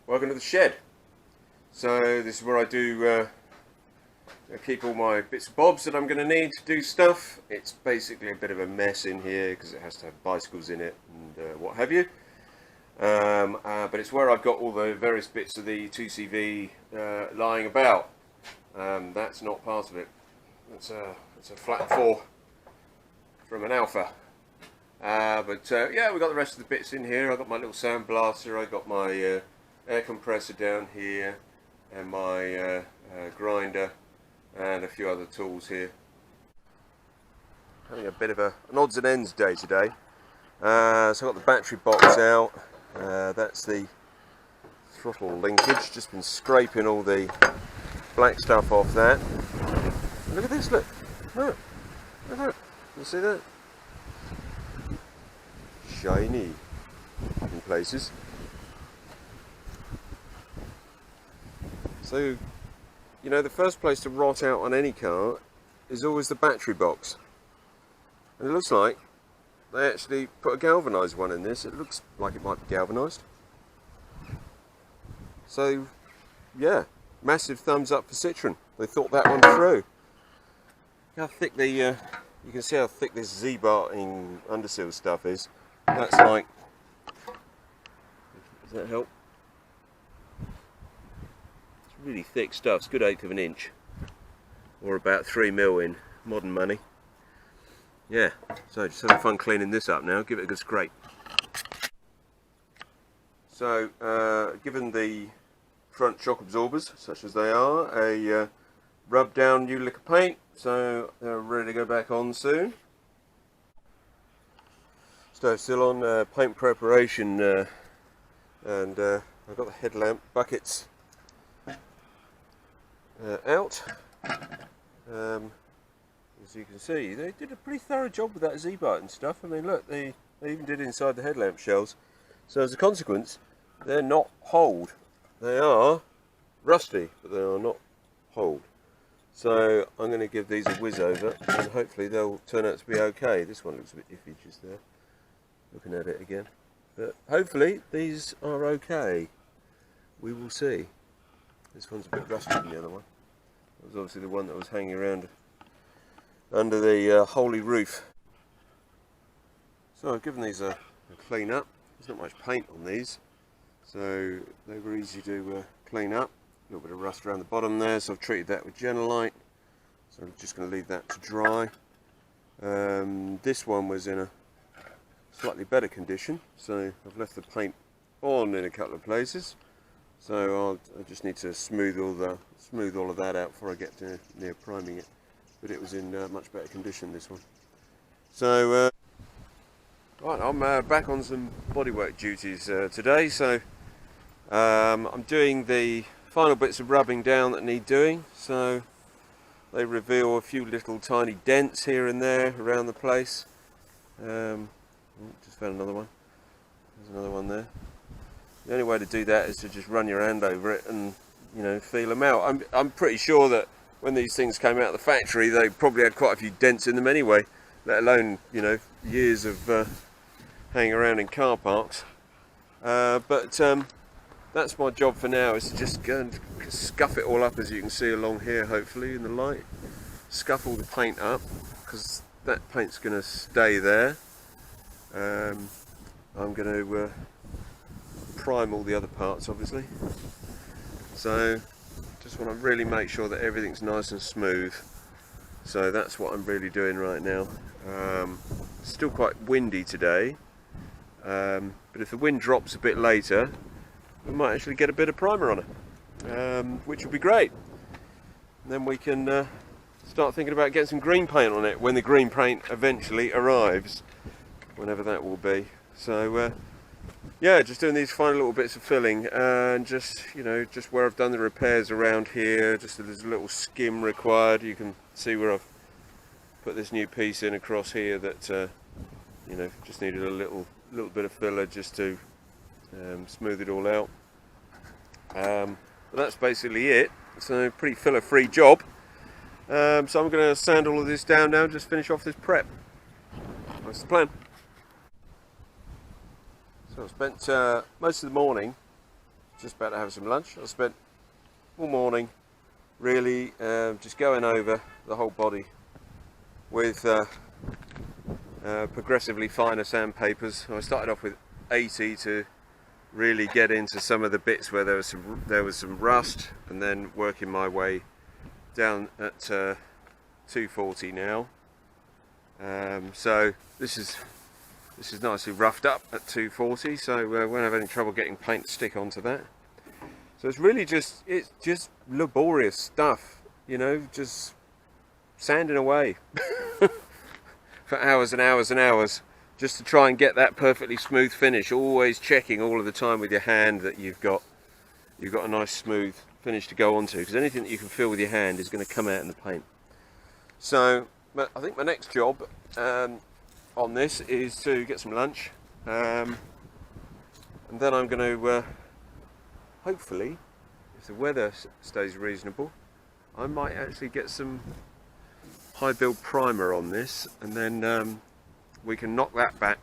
Welcome to the shed. So this is where I do keep all my bits and bobs that I'm going to need to do stuff. It's basically a bit of a mess in here because it has to have bicycles in it and what have you. But it's where I've got all the various bits of the 2CV lying about. That's not part of it. It's a flat 4 from an Alpha. Yeah, we've got the rest of the bits in here. I've got my little sand blaster, I've got my air compressor down here, and my grinder, and a few other tools here. Having a bit of an odds and ends day today. So I've got the battery box out. That's the throttle linkage. Just been scraping all the black stuff off that. And look at this, look. Look at that. You see that? Shiny in places. So, you know, the first place to rot out on any car is always the battery box. And it looks like they actually put a galvanised one in this. It looks like it might be galvanised. So, yeah, massive thumbs up for Citroen. They thought that one through. How thick the, you can see how thick this Z-barting undersill stuff is. That's like, does that help? It's really thick stuff. It's a good 1/8 of an inch, or about 3mm in modern money. Yeah, so just having fun cleaning this up now. Give it a good scrape. So, given the front shock absorbers, such as they are, a rub down new lick of paint, so they're ready to go back on soon. Stove still on, paint preparation, and I've got the headlamp buckets out. As you can see, they did a pretty thorough job with that Z-button stuff. I mean, look, they even did inside the headlamp shells. So as a consequence, they're not holed. They are rusty, but they are not holed. So I'm going to give these a whiz over, and hopefully they'll turn out to be okay. This one looks a bit iffy just there, looking at it again. But hopefully these are okay. We will see. This one's a bit rusty than the other one. That was obviously the one that was hanging around under the holy roof. So I've given these a clean up. There's not much paint on these, so they were easy to clean up. A little bit of rust around the bottom there, so I've treated that with Genolite. So I'm just going to leave that to dry. This one was in a slightly better condition, so I've left the paint on in a couple of places. So I just need to smooth all of that out before I get near priming it. But it was in much better condition, this one. So right, I'm back on some bodywork duties today. So I'm doing the final bits of rubbing down that need doing. So they reveal a few little tiny dents here and there around the place. Just found another one. There's another one there. The only way to do that is to just run your hand over it and, you know, feel them out. I'm pretty sure that when these things came out of the factory, they probably had quite a few dents in them anyway, let alone, you know, years of hanging around in car parks. But that's my job for now, is to just go and scuff it all up, as you can see along here, hopefully in the light. Scuff all the paint up, because that paint's going to stay there. I'm going to prime all the other parts, obviously. So just want to really make sure that everything's nice and smooth. So that's what I'm really doing right now. Still quite windy today, but if the wind drops a bit later, we might actually get a bit of primer on it, which will be great. And then we can start thinking about getting some green paint on it when the green paint eventually arrives, whenever that will be. So yeah, just doing these final little bits of filling, and just, you know, just where I've done the repairs around here, just there's a little skim required. You can see where I've put this new piece in across here that you know, just needed a little bit of filler just to smooth it all out. But that's basically it. It's a pretty filler free job. So I'm going to sand all of this down now and just finish off this prep. That's the plan. So I spent most of the morning just about to have some lunch. I spent all morning really just going over the whole body with progressively finer sandpapers. I started off with 80 to really get into some of the bits where there was some rust, and then working my way down at 240 now. So this is nicely roughed up at 240, so we won't have any trouble getting paint to stick onto that. So it's really just laborious stuff, you know, just sanding away for hours and hours and hours just to try and get that perfectly smooth finish, always checking all of the time with your hand that you've got a nice smooth finish to go onto, because anything that you can feel with your hand is going to come out in the paint. So I think my next job on this is to get some lunch, and then I'm going to hopefully, if the weather stays reasonable, I might actually get some high build primer on this, and then we can knock that back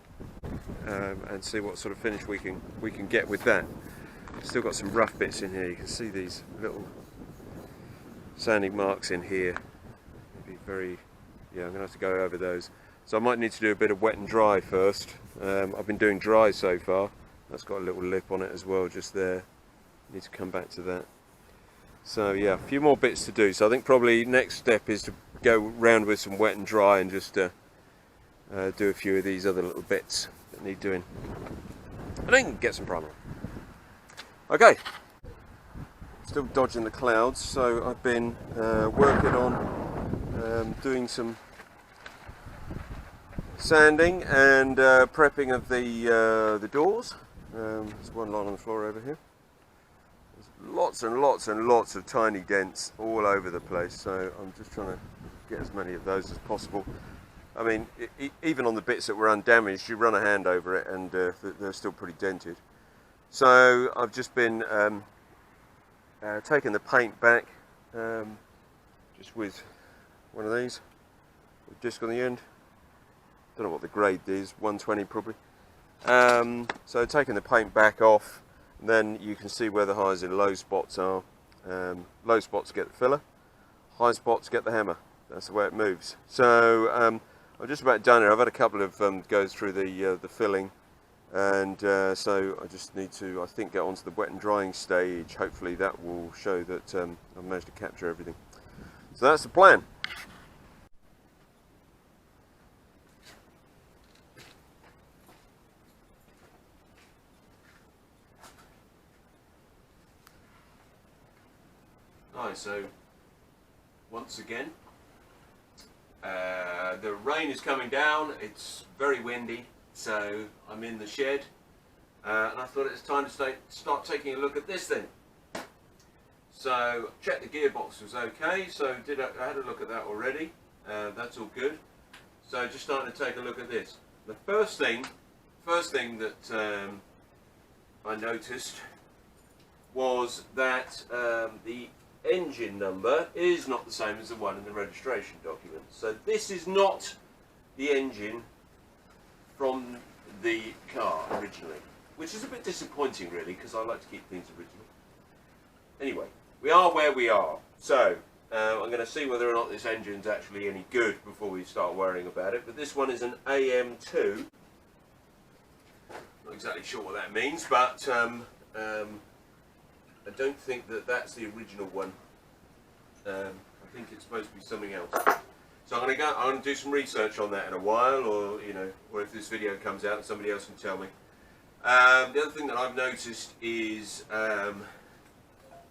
and see what sort of finish we can get with that. Still got some rough bits in here. You can see these little sanding marks in here. Maybe I'm gonna have to go over those. So I might need to do a bit of wet and dry first. I've been doing dry so far. That's got a little lip on it as well, just there. Need to come back to that. So yeah, a few more bits to do. So I think probably next step is to go round with some wet and dry and just do a few of these other little bits that need doing, and then get some primer. Okay, still dodging the clouds, so I've been working on doing some sanding and prepping of the doors. There's one lying on the floor over here. There's lots and lots and lots of tiny dents all over the place, so I'm just trying to get as many of those as possible. I mean, even on the bits that were undamaged, you run a hand over it and they're still pretty dented. So I've just been taking the paint back, just with one of these, with disc on the end. Don't know what the grade is, 120 probably. So taking the paint back off, and then you can see where the highs and low spots are. Low spots get the filler, high spots get the hammer. That's the way it moves. So I'm just about done here. I've had a couple of goes through the filling, and so I just need to, I think, get onto the wet and drying stage. Hopefully that will show that I've managed to capture everything. So that's the plan. Hi, so once again, the rain is coming down. It's very windy, so I'm in the shed, and I thought it was time to start taking a look at this thing. So checked the gearbox was okay, so I had a look at that already. That's all good. So just starting to take a look at this. The first thing that I noticed was that the engine number is not the same as the one in the registration document. So this is not the engine from the car originally, which is a bit disappointing really, because I like to keep things original. Anyway, we are where we are, so I'm going to see whether or not this engine's actually any good before we start worrying about it. But this one is an AM2. Not exactly sure what that means, but I don't think that that's the original one. I think it's supposed to be something else. So I'm going to do some research on that in a while, or or if this video comes out and somebody else can tell me. The other thing that I've noticed is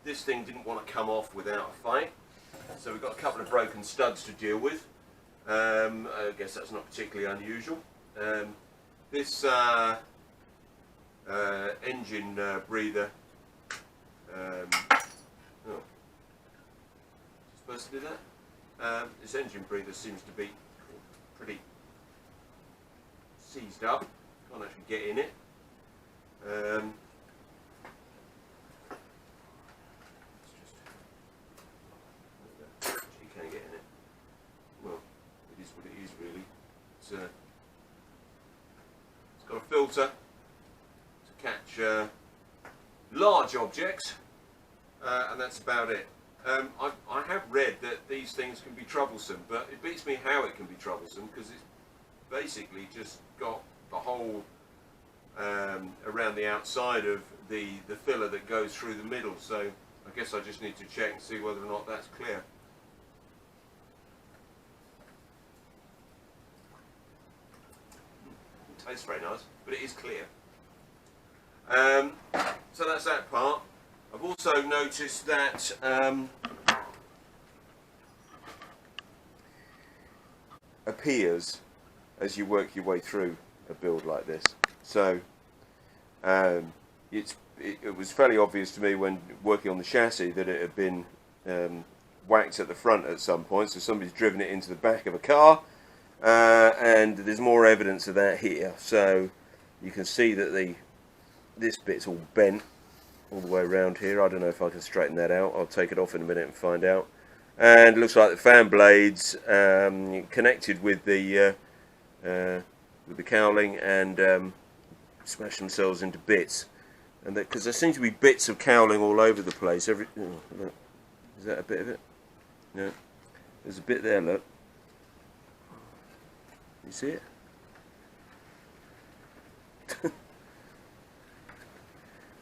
this thing didn't want to come off without a fight. So we've got a couple of broken studs to deal with. I guess that's not particularly unusual. This engine breather. Supposed to do that? This engine breather seems to be pretty seized up. Can't actually get in it. You can't get in it. Well, it is what it is really. It's got a filter to catch large objects, and that's about it. I have read that these things can be troublesome, but it beats me how it can be troublesome, because it's basically just got the hole around the outside of the filler that goes through the middle, so I guess I just need to check and see whether or not that's clear. It tastes very nice, but it is clear. So that's that part. I've also noticed that appears as you work your way through a build like this. So it was fairly obvious to me when working on the chassis that it had been whacked at the front at some point, so somebody's driven it into the back of a car, and there's more evidence of that here. So you can see that this bit's all bent all the way around here. I don't know if I can straighten that out. I'll take it off in a minute and find out. And it looks like the fan blades connected with the cowling and smash themselves into bits. And because there seems to be bits of cowling all over the place. Look, is that a bit of it? No, there's a bit there. Look, you see it?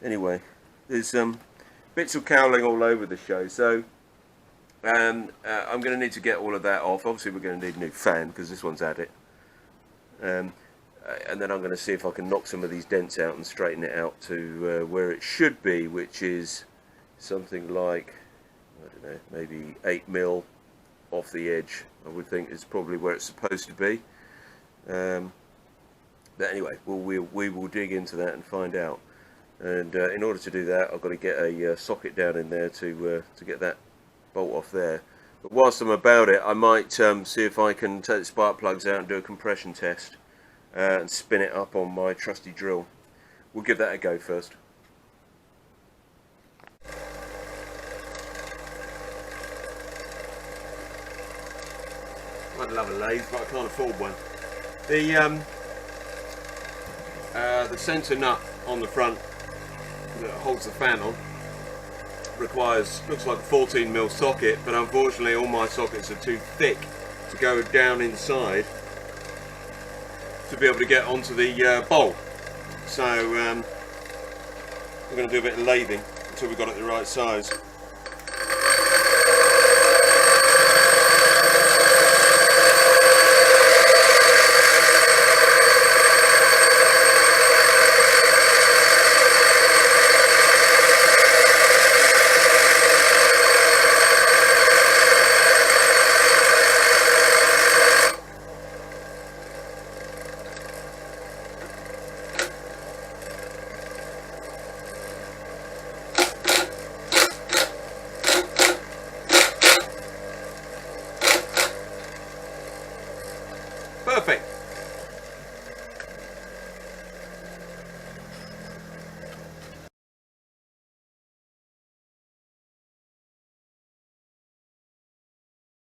Anyway, there's bits of cowling all over the show, so I'm going to need to get all of that off. Obviously we're going to need a new fan because this one's had it, and then I'm going to see if I can knock some of these dents out and straighten it out to where it should be, which is something like, I don't know, maybe 8mm off the edge. I would think is probably where it's supposed to be. But anyway, we will dig into that and find out. And in order to do that, I've got to get a socket down in there to get that bolt off there. But whilst I'm about it, I might see if I can take the spark plugs out and do a compression test and spin it up on my trusty drill. We'll give that a go first. I'd love a lathe, but I can't afford one. The centre nut on the front that holds the fan on looks like a 14mm socket, but unfortunately all my sockets are too thick to go down inside to be able to get onto the bowl. So we're going to do a bit of lathing until we got it the right size.